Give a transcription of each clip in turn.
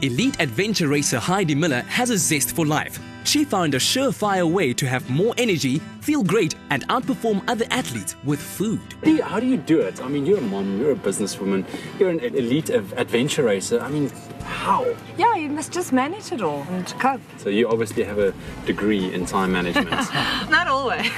Elite adventure racer Heidi Muller has a zest for life. She found a surefire way to have more energy, feel great, and outperform other athletes with food. How do you do it? I mean, you're a mom, you're a businesswoman, you're an elite adventure racer. I mean, how? Yeah, you must just manage it all and cope. So you obviously have a degree in time management. Not always,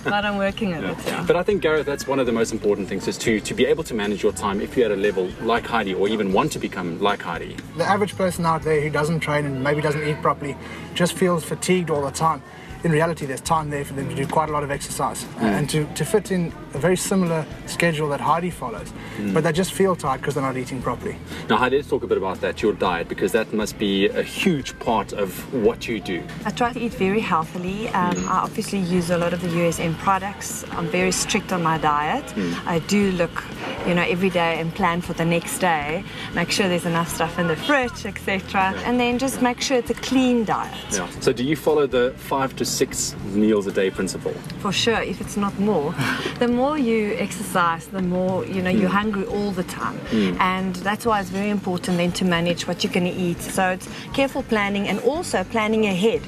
but I'm working on it. Yeah. But I think, Gareth, that's one of the most important things, is to be able to manage your time if you're at a level like Heidi, or even want to become like Heidi. The average person out there who doesn't train and maybe doesn't eat properly just feels fatigued all the time. In reality, there's time there for them to do quite a lot of exercise and to fit in a very similar schedule that Heidi follows. But they just feel tired because they're not eating properly. Now, Heidi, let's talk a bit about that, your diet, because that must be a huge part of what you do. I try to eat very healthily. I obviously use a lot of the USN products. I'm very strict on my diet. I do look, every day and plan for the next day. Make sure there's enough stuff in the fridge, etc. And then just make sure it's a clean diet. Yeah. So do you follow the 5 to 6 meals a day principle? For sure, if it's not more. The more you exercise, the more, you're hungry all the time. And that's why it's very important then to manage what you're going to eat. So it's careful planning and also planning ahead.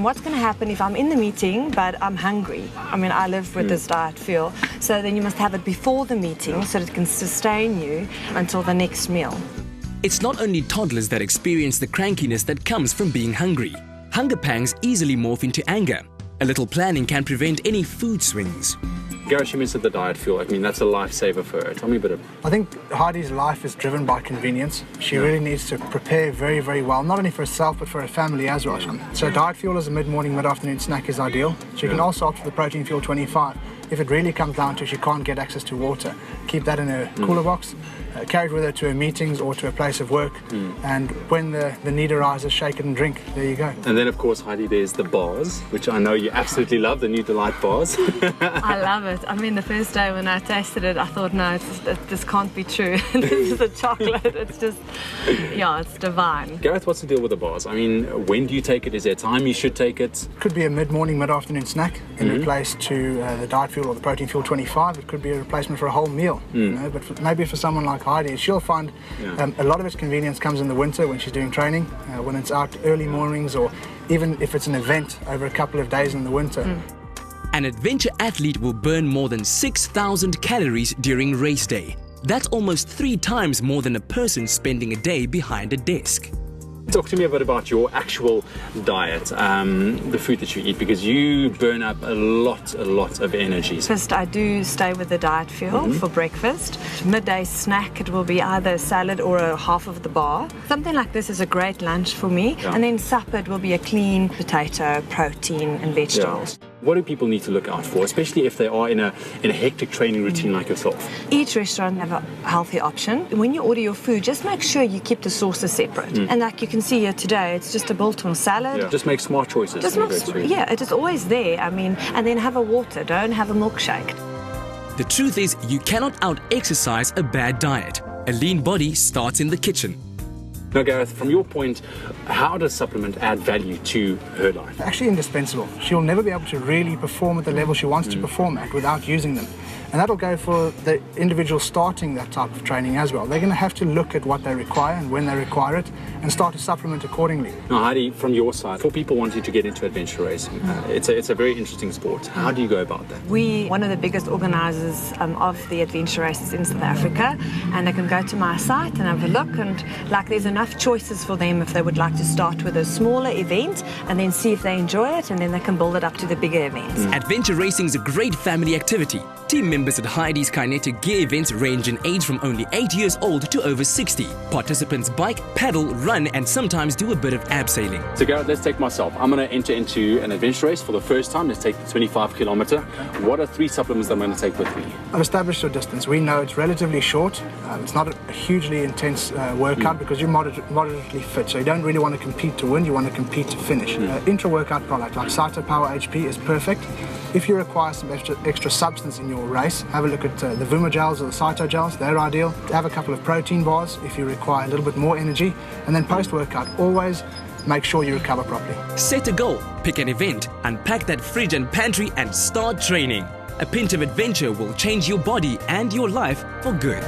What's going to happen if I'm in the meeting but I'm hungry? I mean, I live with this diet feel. So then you must have it before the meeting so that it can sustain you until the next meal. It's not only toddlers that experience the crankiness that comes from being hungry. Hunger pangs easily morph into anger. A little planning can prevent any food swings. Gareth, you mentioned the diet fuel. I mean, that's a lifesaver for her. Tell me a bit of... I think Heidi's life is driven by convenience. She really needs to prepare very, very well, not only for herself, but for her family as well. So diet fuel as a mid-morning, mid-afternoon snack is ideal. She can also opt for the protein fuel 25. If it really comes down to she can't get access to water, keep that in her cooler box, carry it with her to her meetings or to her place of work, and when the need arises, shake it and drink. There you go. And then, of course, Heidi, there's the bars, which I know you absolutely love, the new Delight bars. I love it. I mean, the first day when I tasted it, I thought, no, this can't be true. This is a chocolate. It's just, it's divine. Gareth, what's the deal with the bars? I mean, when do you take it? Is there a time you should take it? Could be a mid-morning, mid-afternoon snack in replace to the diet fuel or the protein fuel 25. It could be a replacement for a whole meal. But maybe for someone like Heidi, she'll find a lot of its convenience comes in the winter when she's doing training, when it's out early mornings, or even if it's an event over a couple of days in the winter. An adventure athlete will burn more than 6,000 calories during race day. That's almost 3 times more than a person spending a day behind a desk. Talk to me a bit about your actual diet, the food that you eat, because you burn up a lot of energy. First, I do stay with the diet fuel for breakfast. Midday snack, it will be either a salad or a half of the bar. Something like this is a great lunch for me. And then supper, it will be a clean potato, protein and vegetables. What do people need to look out for, especially if they are in a hectic training routine like yourself? Each restaurant have a healthy option. When you order your food, just make sure you keep the sauces separate. And like you can see here today, it's just a biltong salad. Just make smart choices. It is always there. I mean, and then have a water, don't have a milkshake. The truth is, you cannot out-exercise a bad diet. A lean body starts in the kitchen. Now, Gareth, from your point, how does supplement add value to her life? Actually indispensable. She'll never be able to really perform at the level she wants to perform at without using them. And that'll go for the individual starting that type of training as well. They're going to have to look at what they require and when they require it and start to supplement accordingly. Now, Heidi, from your side, for people wanting to get into adventure racing, it's a very interesting sport. How do you go about that? We're one of the biggest organisers of the adventure races in South Africa, and they can go to my site and have a look, and there's enough choices for them if they would like to start with a smaller event and then see if they enjoy it, and then they can build it up to the bigger events. Adventure racing is a great family activity. Team members at Heidi's Kinetic Gear events range in age from only 8 years old to over 60. Participants bike, paddle, run, and sometimes do a bit of abseiling. So, Gareth, let's take myself. I'm going to enter into an adventure race for the first time. Let's take the 25 kilometer. What are 3 supplements that I'm going to take with me? I've established your distance. We know it's relatively short. It's not a hugely intense workout because you're moderately fit. So you don't really want to compete to win. You want to compete to finish. Intra-workout product like Cyto Power HP is perfect. If you require some extra substance in your race, have a look at the Vuma gels or the Cyto gels. They're ideal. Have a couple of protein bars if you require a little bit more energy. And then post-workout, always make sure you recover properly. Set a goal, pick an event, unpack that fridge and pantry and start training. A pinch of adventure will change your body and your life for good.